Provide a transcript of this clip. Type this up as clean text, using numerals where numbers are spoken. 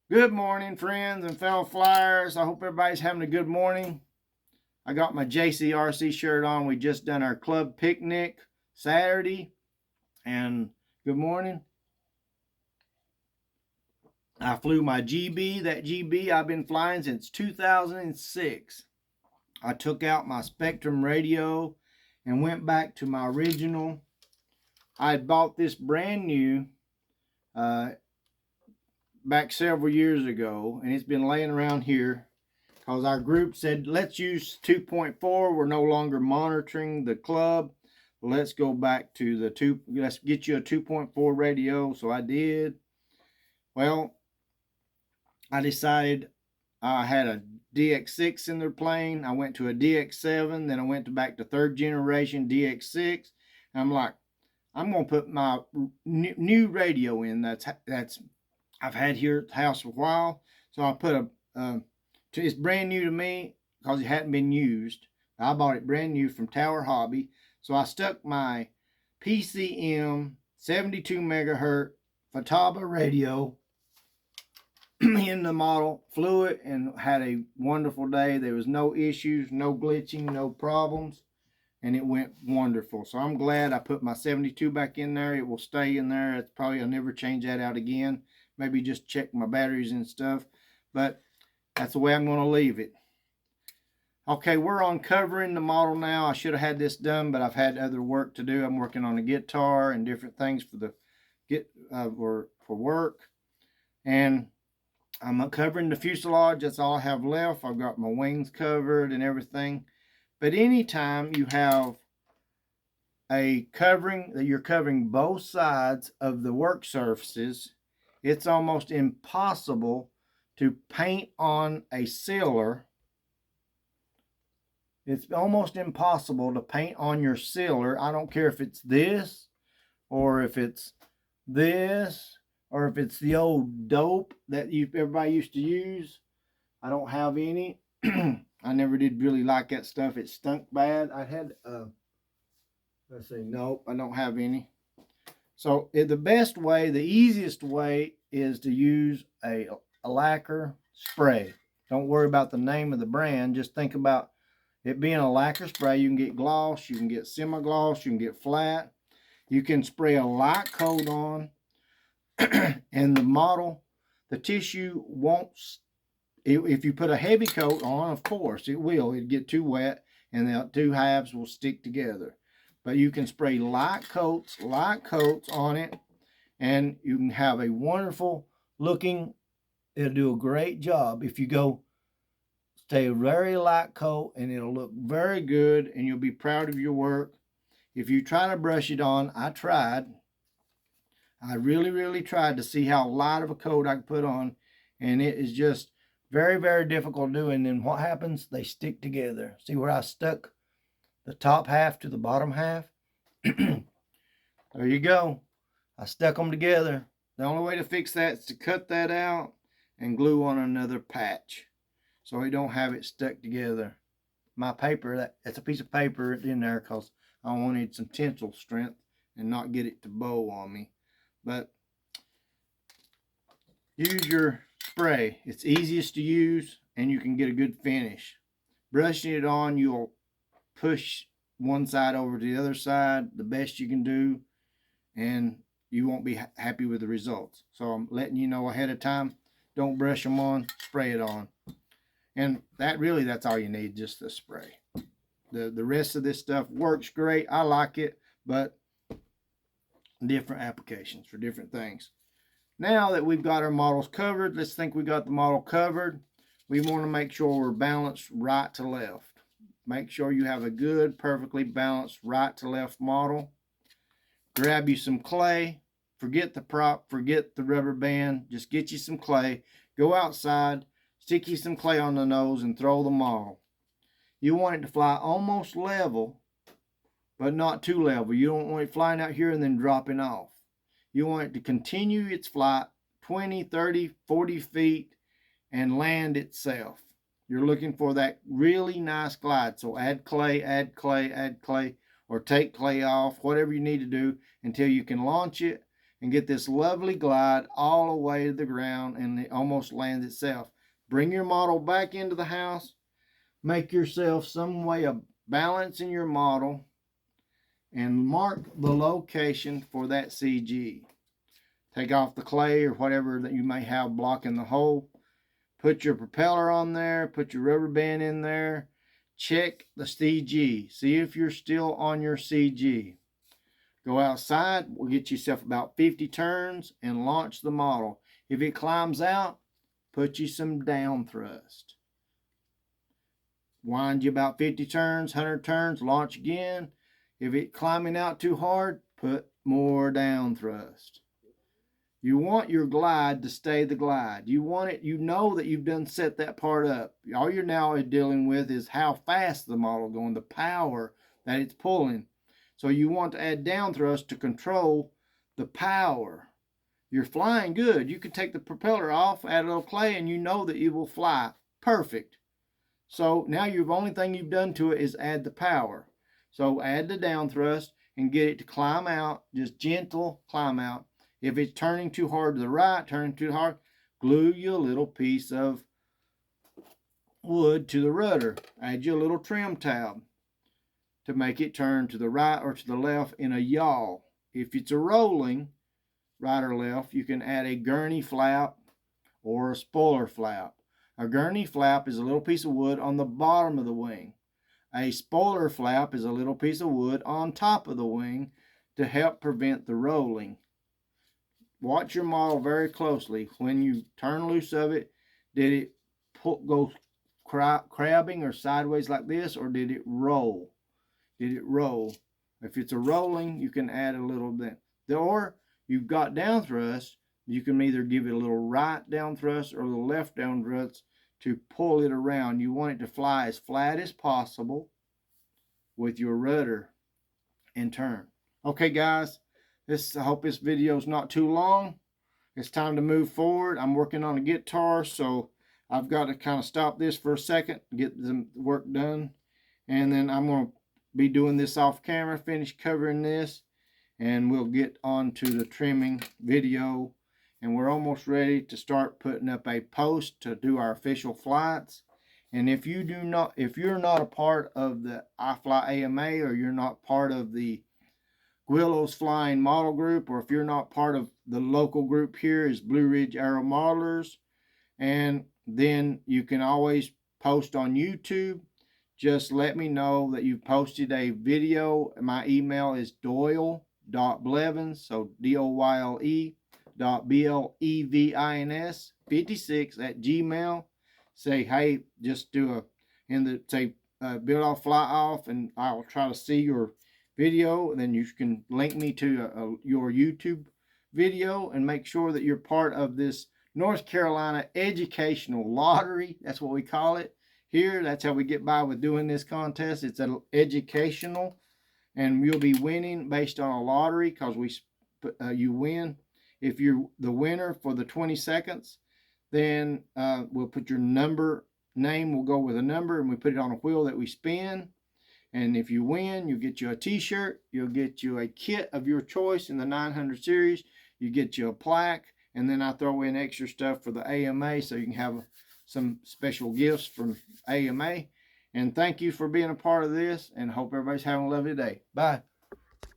Good morning, friends and fellow flyers. I hope everybody's having a good morning. I got my JCRC shirt on. We just done our club picnic Saturday. And good morning. I flew my GB. That GB I've been flying since 2006. I took out my Spectrum radio and went back to my original. I had bought this brand new uh, back several years ago, and it's been laying around here because our group said, let's use 2.4. We're no longer monitoring the club. Let's go back to the let's get you a 2.4 radio. So I did. Well, I decided I had a DX6 in their plane. I went to a DX7, then I went back to third generation DX6. And I'm like, I'm gonna put my new radio in. That's I've had here at the house for a while. So I put it's brand new to me because it hadn't been used. I bought it brand new from Tower Hobby. So I stuck my PCM 72 megahertz Fataba radio in the model, flew it, and had a wonderful day. There was no issues, no glitching, no problems, and it went wonderful. So I'm glad I put my 72 back in there. It will stay in there. It's probably I'll never change that out again. Maybe just check my batteries and stuff, but that's the way I'm going to leave it. Okay, we're on covering the model now. I should have had this done, but I've had other work to do. I'm working on a guitar and different things for the for work, and I'm covering the fuselage. That's all I have left. I've got my wings covered and everything. But anytime you have a covering that you're covering both sides of the work surfaces, it's almost impossible to paint on a sealer. It's almost impossible to paint on your sealer. I don't care if it's this or if it's this or if it's the old dope that everybody used to use. I don't have any. I never did really like that stuff. It stunk bad. I had let's see, nope, I don't have any. So the best way, the easiest way is to use a lacquer spray. Don't worry about the name of the brand. Just think about it being a lacquer spray. You can get gloss, you can get semi-gloss, you can get flat. You can spray a light coat on and the model, the tissue won't, if you put a heavy coat on, of course, it will. It'd get too wet and the two halves will stick together. But you can spray light coats on it, and you can have a wonderful looking, it'll do a great job. If you go stay a very light coat, and it'll look very good, and you'll be proud of your work. If you try to brush it on, I really tried to see how light of a coat I could put on, and it is just very, very difficult to do. And then what happens? They stick together. See where I stuck the top half to the bottom half? There you go. I stuck them together. The only way to fix that is to cut that out and glue on another patch so we don't have it stuck together. My paper, that's a piece of paper in there because I wanted some tensile strength and not get it to bow on me. But use your spray. It's easiest to use and you can get a good finish. Brushing it on, you'll push one side over to the other side the best you can do, and you won't be happy with the results. So I'm letting you know ahead of time. Don't brush them on, spray it on. And that's all you need, just the spray. The rest of this stuff works great. I like it, but different applications for different things. Now that we've got our models covered, let's think we got the model covered. We want to make sure we're balanced right to left. Make sure you have a good, perfectly balanced right to left model. Grab you some clay. Forget the prop, forget the rubber band. Just get you some clay. Go outside, stick you some clay on the nose and throw the model. You want it to fly almost level, but not too level. You don't want it flying out here and then dropping off. You want it to continue its flight 20, 30, 40 feet and land itself. You're looking for that really nice glide. So add clay, or take clay off, whatever you need to do until you can launch it and get this lovely glide all the way to the ground, and it almost lands itself. Bring your model back into the house. Make yourself some way of balancing your model and mark the location for that CG. Take off the clay or whatever that you may have blocking the hole. Put your propeller on there. Put your rubber band in there. Check the CG. See if you're still on your CG. Go outside. We'll get yourself about 50 turns and launch the model. If it climbs out, put you some down thrust. Wind you about 50 turns, 100 turns, launch again. If it's climbing out too hard, put more down thrust. You want your glide to stay the glide. You want it, you know that you've done set that part up. All you're now dealing with is how fast the model going, the power that it's pulling. So you want to add down thrust to control the power. You're flying good. You can take the propeller off, add a little clay, and you know that it will fly perfect. So now the only thing you've done to it is add the power. So add the down thrust and get it to climb out, just gentle climb out. If it's turning too hard to the right, turning too hard, glue you a little piece of wood to the rudder. Add you a little trim tab to make it turn to the right or to the left in a yaw. If it's a rolling, right or left, you can add a gurney flap or a spoiler flap. A gurney flap is a little piece of wood on the bottom of the wing. A spoiler flap is a little piece of wood on top of the wing to help prevent the rolling. Watch your model very closely. When you turn loose of it, did it go crabbing or sideways like this, or did it roll? Did it roll? If it's a rolling, you can add a little bit. Or you've got down thrust, you can either give it a little right down thrust or a little left down thrust to pull it around. You want it to fly as flat as possible with your rudder and turn. Okay, guys, I hope this video is not too long. It's time to move forward. I'm working on a guitar, so I've got to kind of stop this for a second, get the work done, and then I'm going to be doing this off camera, finish covering this, and we'll get on to the trimming video. And we're almost ready to start putting up a post to do our official flights. And if you're not a part of the iFly AMA, or you're not part of the Gwillows Flying Model Group, or if you're not part of the local group here is Blue Ridge Aero Modelers, and then you can always post on YouTube. Just let me know that you posted a video. My email is doyle.blevins, so DOYLE.BLEVINS56 @gmail. Say, hey, just do build off, fly off, and I'll try to see your video, and then you can link me to your YouTube video, and make sure that you're part of this North Carolina educational lottery. That's what we call it here. That's how we get by with doing this contest. It's an educational, and you'll be winning based on a lottery, because you win. If you're the winner for the 20 seconds, then we'll put your name will go with a number, and we put it on a wheel that we spin. And if you win, you get you a t-shirt, you'll get you a kit of your choice in the 900 series, you get you a plaque, and then I throw in extra stuff for the AMA, so you can have some special gifts from AMA. And thank you for being a part of this, and hope everybody's having a lovely day. Bye.